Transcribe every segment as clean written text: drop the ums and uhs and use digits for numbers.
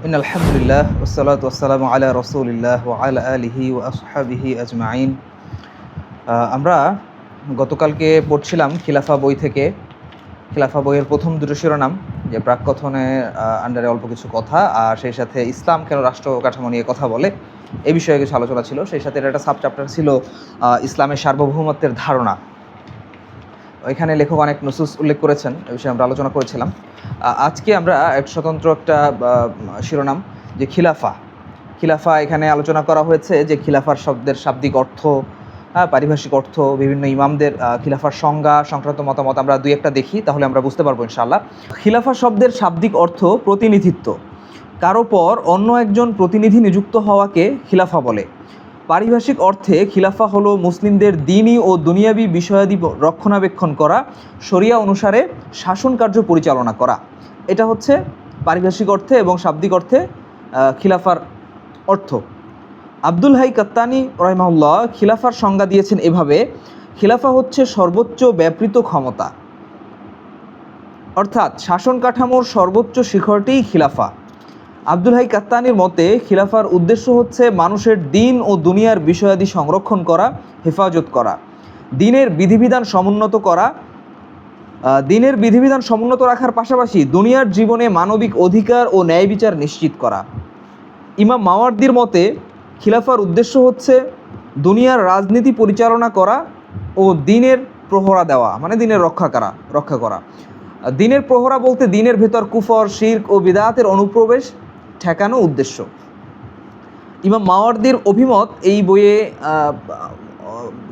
আলহামদুলিল্লাহ ওয়াসসালাতু ওয়াসসালামু আলা রাসূলিল্লাহ ওয়া আলা আলিহি ওয়া আসহাবিহি আজমাইন। আমরা গতকালকে পড়ছিলাম খিলাফা বই থেকে। খিলাফা বইয়ের প্রথম দুটো শিরোনাম, যে প্রাককথনের আন্ডারে অল্প কিছু কথা, আর সেই সাথে ইসলাম কেন রাষ্ট্র কাঠামো নিয়ে কথা বলে, এই বিষয়ে কিছু আলোচনা ছিল। সেই সাথে একটা সাব চ্যাপ্টার ছিল ইসলামের সার্বভৌমত্বের ধারণা। এখানে লেখক অনেক নুসুস উল্লেখ করেছেন, এ বিষয়ে আমরা আলোচনা করেছিলাম। আজকে আমরা স্বতন্ত্র একটা শিরোনাম, যে খিলাফা এখানে আলোচনা করা হয়েছে, যে খিলাফার শব্দের শাব্দিক অর্থ, পারিভাষিক অর্থ, বিভিন্ন ইমামদের খিলাফার সংজ্ঞা সংক্রান্ত মতামত আমরা দুই একটা দেখি, তাহলে আমরা বুঝতে পারবো ইনশাআল্লাহ। খিলাফা শব্দের শাব্দিক অর্থ প্রতিনিধিত্ব, কারো পর অন্য একজন প্রতিনিধি নিযুক্ত হওয়াকে খিলাফা বলে। পারিভাষিক অর্থে খিলাফা হলো মুসলিমদের দ্বীনি ও দুনিয়াবি বিষয়াদি রক্ষণাবেক্ষণ করা, শরিয়া অনুসারে শাসন কার্য পরিচালনা করা। এটা হচ্ছে পারিভাষিক অর্থে, এবং শাব্দিক অর্থে খিলাফার অর্থ। আব্দুল হাই কাত্তানি রাহিমাহুল্লাহ খিলাফার সংজ্ঞা দিয়েছেন এভাবে: খিলাফা হচ্ছে সর্বোচ্চ ব্যাপৃত ক্ষমতা, অর্থাৎ শাসন কাঠামোর সর্বোচ্চ শিখরটিই খিলাফা। আব্দুল হাই কাত্তানির মতে খিলাফার উদ্দেশ্য হচ্ছে মানুষের দিন ও দুনিয়ার বিষয়াদি সংরক্ষণ করা, হেফাজত করা, দিনের বিধিবিধান সমুন্নত রাখার পাশাপাশি দুনিয়ার জীবনে মানবিক অধিকার ও ন্যায় বিচার নিশ্চিত করা। ইমাম মাওয়ার্দির মতে খিলাফার উদ্দেশ্য হচ্ছে দুনিয়ার রাজনীতি পরিচালনা করা ও দিনের প্রহরা দেওয়া, মানে দিনের রক্ষা করা। দিনের প্রহরা বলতে দিনের ভেতর কুফর, শিরক ও বিদআতের অনুপ্রবেশ ঠেকানো উদ্দেশ্য। ইমাম মাওয়ার্দির অভিমত এই বইয়ে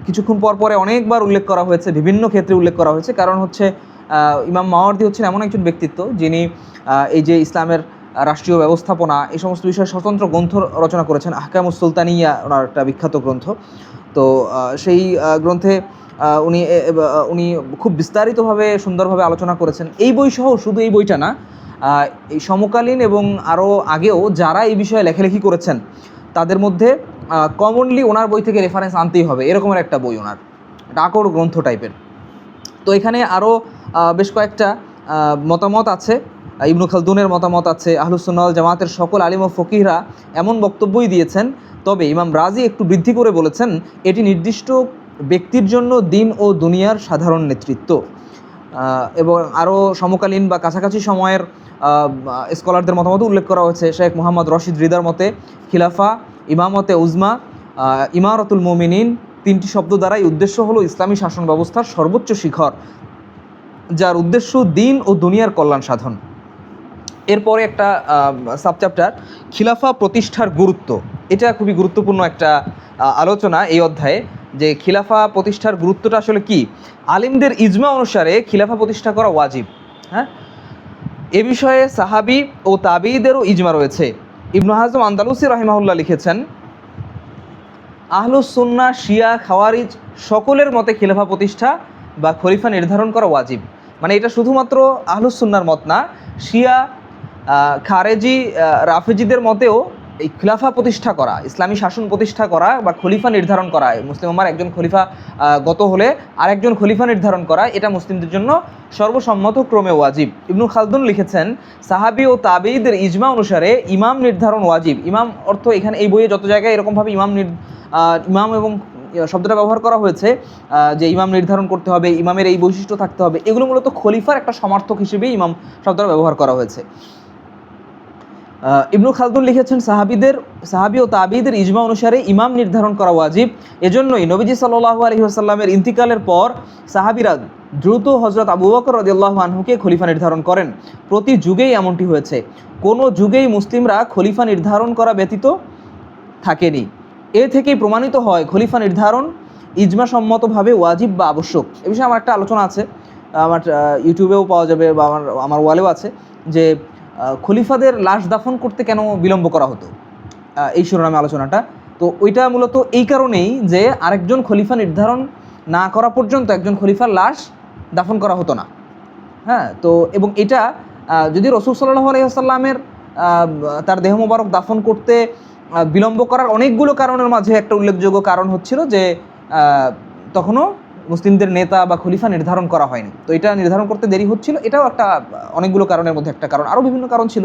কিছুক্ষণ পরে অনেকবার উল্লেখ করা হয়েছে, বিভিন্ন ক্ষেত্রে উল্লেখ করা হয়েছে। কারণ হচ্ছে ইমাম মাওয়ার্দি হচ্ছেন এমন একজন ব্যক্তিত্ব যিনি এই যে ইসলামের রাষ্ট্রীয় ব্যবস্থাপনা, এই সমস্ত বিষয়ে স্বতন্ত্র গ্রন্থ রচনা করেছেন। আহকামুস সুলতানিয়া ওনার একটা বিখ্যাত গ্রন্থ। তো সেই গ্রন্থে উনি খুব বিস্তারিতভাবে সুন্দরভাবে আলোচনা করেছেন। এই বই সহ, শুধু এই বইটা না, এই সমকালীন এবং আরও আগেও যারা এই বিষয়ে লেখালেখি করেছেন তাদের মধ্যে কমনলি ওনার বই থেকে রেফারেন্স আনতেই হবে, এরকমের একটা বই ওনার, একটা আকর গ্রন্থ টাইপের। তো এখানে আরও বেশ কয়েকটা মতামত আছে। ইবনু খালদুনের মতামত আছে, আহলুস সুন্নাহ ওয়াল জামাতের সকল আলিম ও ফকিহরা এমন বক্তব্যই দিয়েছেন। তবে ইমাম রাজি একটু বৃদ্ধি করে বলেছেন, এটি নির্দিষ্ট ব্যক্তির জন্য দিন ও দুনিয়ার সাধারণ নেতৃত্ব। এবং আরও সমকালীন বা কাছাকাছি সময়ের স্কলারদের মতামত উল্লেখ করা হয়েছে। শেখ মোহাম্মদ রশিদ রিদার মতে খিলাফা, ইমামতে উজমা, ইমারতুল মুমিনিন, তিনটি শব্দ দ্বারাই উদ্দেশ্য হলো ইসলামী শাসন ব্যবস্থার সর্বোচ্চ শিখর, যার উদ্দেশ্য দিন ও দুনিয়ার কল্যাণ সাধন। এরপরে একটা সাবচ্যাপ্টার, খিলাফা প্রতিষ্ঠার গুরুত্ব। এটা খুবই গুরুত্বপূর্ণ একটা আলোচনা এই অধ্যায়ে, যে খিলাফা প্রতিষ্ঠার গুরুত্বটা আসলে কি। আলিমদের ইজমা অনুসারে খিলাফা প্রতিষ্ঠা করা ওয়াজিব। হ্যাঁ, এ বিষয়ে সাহাবি ও তাবিঈদেরও ইজমা রয়েছে। ইবনু হাজম আন্দালুসি রাহিমাহুল্লাহ লিখেছেন, আহলুস সুন্নাহ, শিয়া, খাওয়ারিজ সকলের মতে খিলাফা প্রতিষ্ঠা বা খলিফা নির্ধারণ করা ওয়াজিব। মানে এটা শুধুমাত্র আহলুস সুন্নাহর মত না, শিয়া, খারেজি, রাফেজিদের মতেও এই খিলাফা প্রতিষ্ঠা করা, ইসলামী শাসন প্রতিষ্ঠা করা বা খলিফা নির্ধারণ করা, মুসলিম উম্মার একজন খলিফা গত হলে আরেকজন খলিফা নির্ধারণ করা, এটা মুসলিমদের জন্য সর্বসম্মত ক্রমে ওয়াজিব। ইবনু খালদুন লিখেছেন, সাহাবি ও তাবেঈদের ইজমা অনুসারে ইমাম নির্ধারণ ওয়াজিব। ইমাম অর্থ এখানে এই বইয়ে যত জায়গায় এরকমভাবে ইমাম এবং শব্দটা ব্যবহার করা হয়েছে, যে ইমাম নির্ধারণ করতে হবে, ইমামের এই বৈশিষ্ট্য থাকতে হবে, এগুলো মূলত খলিফার একটা সমার্থক হিসেবেই ইমাম শব্দটা ব্যবহার করা হয়েছে। ইবনু খালদুন লিখেছেন, সাহাবি ও তাবিঈদের ইজমা অনুসারে ইমাম নির্ধারণ করা ওয়াজিব। এজন্যই নবীজি সাল্লাল্লাহু আলাইহি ওয়াসাল্লামের ইন্তিকালের পর সাহাবিরা দ্রুত হযরত আবু বকর রাদিয়াল্লাহু আনহুকে খলিফা নির্ধারণ করেন। প্রতি যুগেই এমনটি হয়েছে, কোনো যুগেই মুসলিমরা খলিফা নির্ধারণ করা ব্যতীত থাকেনি। এ থেকেই প্রমাণিত হয় খলিফা নির্ধারণ ইজমা সম্মতভাবে ওয়াজিব বা আবশ্যক। এ বিষয়ে আমার একটা আলোচনা আছে, আমার ইউটিউবেও পাওয়া যাবে বা আমার ওয়ালেও আছে, যে খলিফাদের লাশ দাফন করতে কেন বিলম্ব করা হতো, এই শিরোনামে আলোচনাটা। তো ওইটা মূলত এই কারণেই যে আরেকজন খলিফা নির্ধারণ না করা পর্যন্ত একজন খলিফার লাশ দাফন করা হতো না। হ্যাঁ, তো এবং এটা যদি রাসূল সাল্লাল্লাহু আলাইহি ওয়াসাল্লামের তার দেহ মোবারক দাফন করতে বিলম্ব করার অনেকগুলো কারণের মাঝে একটা উল্লেখযোগ্য কারণ হচ্ছিল যে তখনও মুসলিমদের নেতা বা খলিফা নির্ধারণ করা হয়নি। তো এটা নির্ধারণ করতে দেরি হচ্ছিল, এটাও একটা অনেকগুলো কারণের মধ্যে একটা কারণ, আরও বিভিন্ন কারণ ছিল।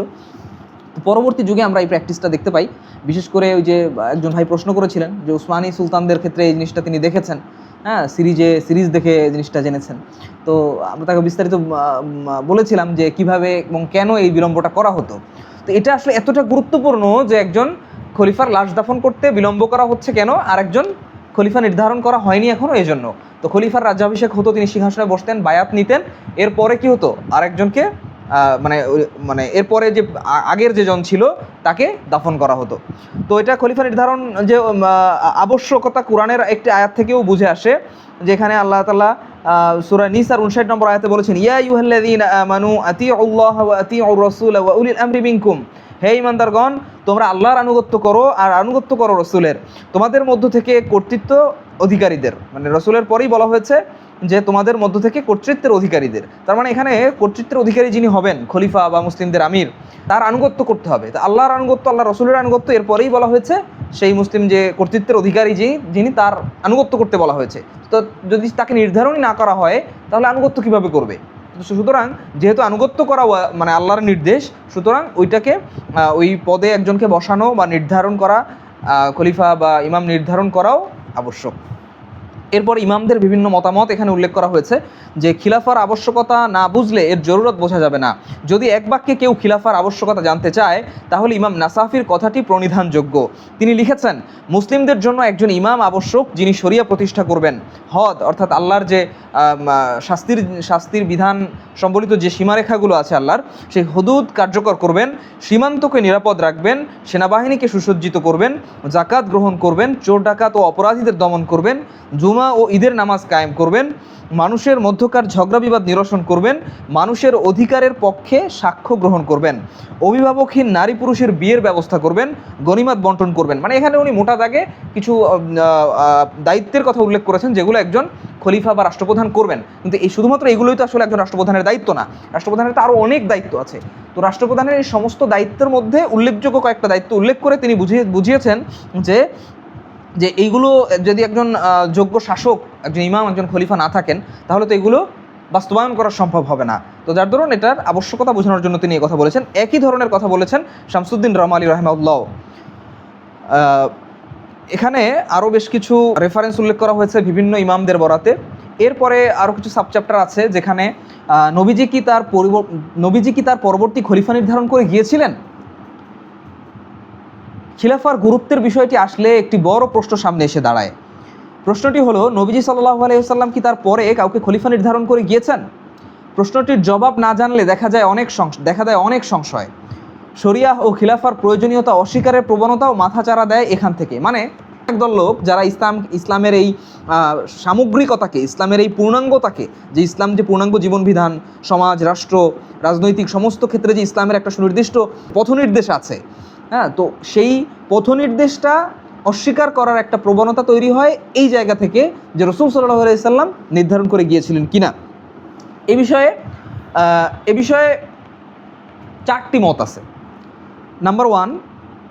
তো পরবর্তী যুগে আমরা এই প্র্যাকটিসটা দেখতে পাই। বিশেষ করে ওই যে একজন ভাই প্রশ্ন করেছিলেন যে উসমানী সুলতানদের ক্ষেত্রে এই জিনিসটা তিনি দেখেছেন, হ্যাঁ, সিরিজ দেখে এই জিনিসটা জেনেছেন। তো আমরা তাকে বিস্তারিত বলেছিলাম যে কিভাবে এবং কেন এই বিলম্বটা করা হতো। তো এটা আসলে এতটা গুরুত্বপূর্ণ যে একজন খলিফার লাশ দাফন করতে বিলম্ব করা হচ্ছে কেন, আর একজন খলিফা নির্ধারণ করা হয়নি এখনও, এই জন্য। তো খলিফার রাজ্যাভিষেক হতো, তিনি সিংহাসনে বসতেন, বায়াত নিতেন, এরপরে কি হতো, আরেকজনকে মানে এরপরে যে আগের যে জন ছিল তাকে দাফন করা হতো। তো এটা খলিফা নির্ধারণ যে আবশ্যকতা কোরআনের একটি আয়াত থেকেও বুঝে আসে, যেখানে আল্লাহ তাআলা সূরা নিসার 59 নম্বর আয়াতে বলেছেন, ইয়া আইয়ুহাল্লাযীনা আমানু আতিউল্লাহ ওয়া আতিউর রাসূল ওয়া উলিল আমরি মিনকুম, হে ঈমানদারগণ, তোমরা আল্লাহর আনুগত্য করো আর আনুগত্য করো রসুলের, তোমাদের মধ্য থেকে কর্তৃত্ব অধিকারীদের। মানে রসুলের পরেই বলা হয়েছে যে তোমাদের মধ্য থেকে কর্তৃত্বের অধিকারীদের। তার মানে এখানে কর্তৃত্বের অধিকারী যিনি হবেন, খলিফা বা মুসলিমদের আমির, তার আনুগত্য করতে হবে। তো আল্লাহর আনুগত্য, আল্লাহ রসুলের আনুগত্য, এরপরেই বলা হয়েছে সেই মুসলিম যে কর্তৃত্বের অধিকারী যিনি, তার আনুগত্য করতে বলা হয়েছে। তো যদি তাকে নির্ধারণই না করা হয় তাহলে আনুগত্য কিভাবে করবে? সুতরাং যেহেতু আনুগত্য করা মানে আল্লাহর নির্দেশ, সুতরাং ওইটাকে ওই পদে একজনকে বসানো বা নির্ধারণ করা, খলিফা বা ইমাম নির্ধারণ করাও আবশ্যক। এরপর ইমামদের বিভিন্ন মতামত এখানে উল্লেখ করা হয়েছে যে খিলাফার আবশ্যকতা না বুঝলে এর জরুরত বোঝা যাবে না। যদি এক বাক্যে কেউ খিলাফার আবশ্যকতা জানতে চায় তাহলে ইমাম নাসাফির কথাটি প্রণিধানযোগ্য। তিনি লিখেছেন, মুসলিমদের জন্য একজন ইমাম আবশ্যক যিনি শরিয়া প্রতিষ্ঠা করবেন, হদ অর্থাৎ আল্লাহর যে শাস্তির বিধান সম্বলিত যে সীমারেখাগুলো আছে আল্লাহর, সেই হুদুদ কার্যকর করবেন, সীমান্তকে নিরাপদ রাখবেন, সেনাবাহিনীকে সুসজ্জিত করবেন, জাকাত গ্রহণ করবেন, চোর ডাকাত ও অপরাধীদের দমন করবেন, জুমা ও ঈদের নামাজ কায়েম করবেন, মানুষের মধ্যকার ঝগড়া বিবাদ নিরসন করবেন, মানুষের অধিকারের পক্ষে সাক্ষ্য গ্রহণ করবেন, অভিভাবকহীন নারী পুরুষের বিয়ের ব্যবস্থা করবেন, গনিমত বন্টন করবেন। মানে এখানে উনি মোটা দাগে কিছু দায়িত্বের কথা উল্লেখ করেছেন যেগুলো একজন খলিফা বা রাষ্ট্রপ্রধান করবেন। কিন্তু এই শুধুমাত্র এগুলোই তো আসলে একজন রাষ্ট্রপ্রধানের দায়িত্ব না, রাষ্ট্রপ্রধানের তো আরও অনেক দায়িত্ব আছে। তো রাষ্ট্রপ্রধানের এই সমস্ত দায়িত্বের মধ্যে উল্লেখযোগ্য কয়েকটা দায়িত্ব উল্লেখ করে তিনি বুঝিয়েছেন যে এইগুলো যদি একজন যোগ্য শাসক, একজন ইমাম, একজন খলিফা না থাকেন তাহলে তো এগুলো বাস্তবায়ন করা সম্ভব হবে না। তো যার দরুন এটার আবশ্যকতা বোঝানোর জন্য তিনি এই কথা বলেছেন। একই ধরনের কথা বলেছেন শামসুদ্দিন রহমানী রাহিমাহুল্লাহ। এখানে আরও বেশ কিছু রেফারেন্স উল্লেখ করা হয়েছে বিভিন্ন ইমামদের বরাতে। এরপরে আরও কিছু সাবচ্যাপ্টার আছে যেখানে নবীজি কি তার পরবর্তী খলিফা নির্ধারণ করে গিয়েছিলেন। খিলাফার গুরুত্বের বিষয়টি আসলে একটি বড় প্রশ্ন সামনে এসে দাঁড়ায়। প্রশ্নটি হলো, নবীজি সাল্লাল্লাহু আলাইহি ওয়াসাল্লাম কি তার পরে কাউকে খলিফা নির্ধারণ করে গিয়েছেন? প্রশ্নটির জবাব না জানলে দেখা দেয় অনেক সংশয়। শরিয়াহ ও খিলাফার প্রয়োজনীয়তা অস্বীকারের প্রবণতাও মাথাচাড়া দেয় এখান থেকে। মানে একদল লোক যারা ইসলামের এই সামগ্রিকতাকে, ইসলামের এই পূর্ণাঙ্গতাকে, যে ইসলাম যে পূর্ণাঙ্গ জীবনবিধান, সমাজ, রাষ্ট্র, রাজনৈতিক সমস্ত ক্ষেত্রে যে ইসলামের একটা সুনির্দিষ্ট পথনির্দেশ আছে, হ্যাঁ, তো সেই পথনির্দেশটা অস্বীকার করার একটা প্রবণতা তৈরি হয় এই জায়গা থেকে যে রাসূল সাল্লাল্লাহু আলাইহি সাল্লাম নির্ধারণ করে গিয়েছিলেন কিনা। এ বিষয়ে 4টি মত আছে। নাম্বার 1,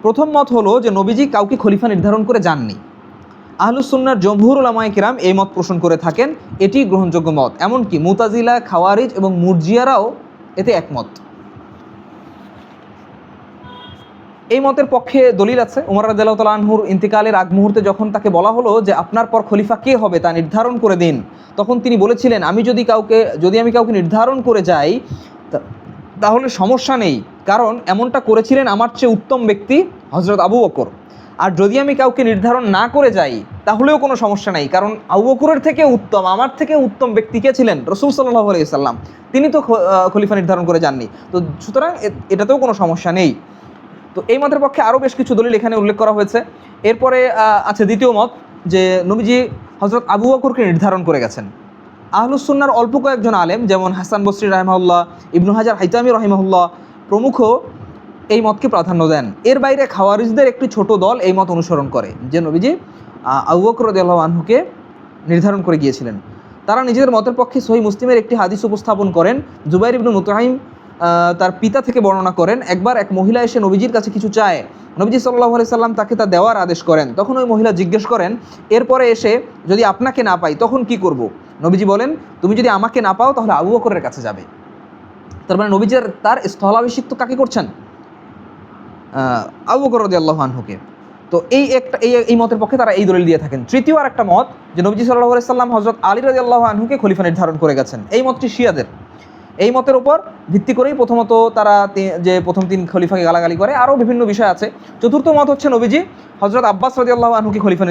প্রথম মত হলো যে নবীজি কাউকে খলিফা নির্ধারণ করে যাননি। আহলুস সুন্নাহর জমহুর উলামায়ে কিরাম এই মত পোষণ করে থাকেন, এটি গ্রহণযোগ্য মত। এমনকি মুতাজিলা, খাওয়ারিজ এবং মুরজিয়ারাও এতে একমত। এই মতের পক্ষে দলিল আছে। উমর রাদিয়াল্লাহু তাআলা আনহুর ইন্তিকালের আগ মুহূর্তে যখন তাকে বলা হলো যে আপনার পর খলিফা কে হবে তা নির্ধারণ করে দিন, তখন তিনি বলেছিলেন, আমি যদি কাউকে নির্ধারণ করে যাই তাহলে সমস্যা নেই, কারণ এমনটা করেছিলেন আমার চেয়ে উত্তম ব্যক্তি হযরত আবু বকর। আর যদি আমি কাউকে নির্ধারণ না করে যাই তাহলেও কোনো সমস্যা নেই, কারণ আবু বকরের থেকে উত্তম, আমার থেকে উত্তম ব্যক্তি কে ছিলেন? রাসূল সাল্লাল্লাহু আলাইহি সাল্লাম। তিনি তো খলিফা নির্ধারণ করে যাননি, তো সুতরাং এটাতেও কোনো সমস্যা নেই। তো এই মতের পক্ষে আরও বেশ কিছু দলিল এখানে উল্লেখ করা হয়েছে। এরপরে আছে দ্বিতীয় মত, যে নবীজি হযরত আবু বকরকে নির্ধারণ করে গেছেন। আহলুস সুন্নাহর অল্প কয়েকজন আলেম যেমন হাসান বসরি রাহিমাহুল্লাহ, ইবনু হাজার হাইতামি রাহিমাহুল্লাহ প্রমুখ এই মতকে প্রাধান্য দেন। এর বাইরে খাওয়ারিজদের একটি ছোট দল এই মত অনুসরণ করে যে নবীজি আবু বকর রাদিয়াল্লাহু আনহুকে নির্ধারণ করে গিয়েছিলেন। তারা নিজেদের মতের পক্ষে সহিহ মুসলিমের একটি হাদিস উপস্থাপন করেন। জুবাইর ইবনে মুতাইম তার পিতা থেকে বর্ণনা করেন, একবার এক মহিলা এসে নবীজির কাছে কিছু চায়। নবীজি সাল্লাল্লাহু আলাইহি সাল্লাম তাকে তা দেওয়ার আদেশ করেন। তখন ওই মহিলা জিজ্ঞেস করেন, এরপরে এসে যদি আপনাকে না পাই তখন কি করব? নবীজি বলেন, তুমি যদি আমাকে না পাও তাহলে আবু বকরের কাছে যাবে। তার মানে নবীজি তার স্থলাভিষিক্ত কাকে করছেন? আবু বকর রাদিয়াল্লাহু আনহুকে। তো এই মতের পক্ষে তারা এই দলিল দিয়ে থাকেন। তৃতীয় আর একটা মত যে নবীজি সাল্লাল্লাহু আলাইহি সাল্লাম হযরত আলী রাদিয়াল্লাহু আনহুকে খলিফা নির্ধারণ করে গেছেন, এই মতটি শিয়াদের। এই মতের উপর ভিত্তি করেই প্রথমত তারা যে প্রথম 3 খলিফাকে গালাগালি করে, আরও বিভিন্ন বিষয় আছে। চতুর্থ মত হচ্ছে নবীজি হযরত আব্বাস রাদিয়াল্লাহু আনহুকে খলিফা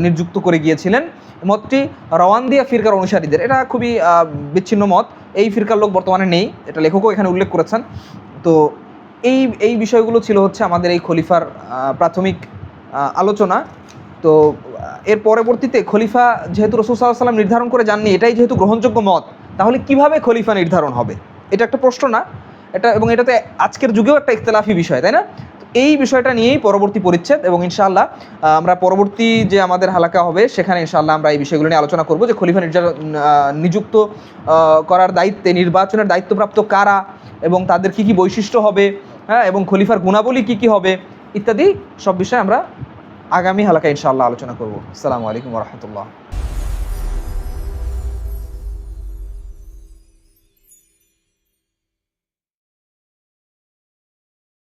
নিযুক্ত করে গিয়েছিলেন। মতটি রওয়ান্দিয়া ফিরকার অনুসারীদের, এটা খুবই বিচ্ছিন্ন মত। এই ফিরকার লোক বর্তমানে নেই, এটা লেখকও এখানে উল্লেখ করেছেন। তো এই বিষয়গুলো ছিল হচ্ছে আমাদের এই খলিফার প্রাথমিক আলোচনা। তো এর পরবর্তীতে খলিফা যেহেতু রাসূল সাল্লাল্লাহু আলাইহি ওয়াসাল্লাম নির্ধারণ করে যাননি, এটাই যেহেতু গ্রহণযোগ্য মত, তাহলে কিভাবে খলিফা নির্ধারণ হবে? এটা একটা প্রশ্ন না এটা, এবং এটাতে আজকের যুগেও একটা ইখতিলাফি বিষয়, তাই না? এই বিষয়টা নিয়েই পরবর্তী পরিচ্ছেদ, এবং ইনশাআল্লাহ আমরা পরবর্তী যে আমাদের হালাকা হবে সেখানে ইনশাআল্লাহ আমরা এই বিষয়গুলো নিয়ে আলোচনা করব, যে খলিফা নিযুক্ত করার দায়িত্বে, নির্বাচনের দায়িত্বপ্রাপ্ত কারা, এবং তাদের কি কি বৈশিষ্ট্য হবে, হ্যাঁ, এবং খলিফার গুণাবলী কি কি হবে ইত্যাদি সব বিষয়ে আমরা আগামী হালাকায় ইনশাআল্লাহ আলোচনা করব। আসসালামু আলাইকুম ওয়া রাহমাতুল্লাহ।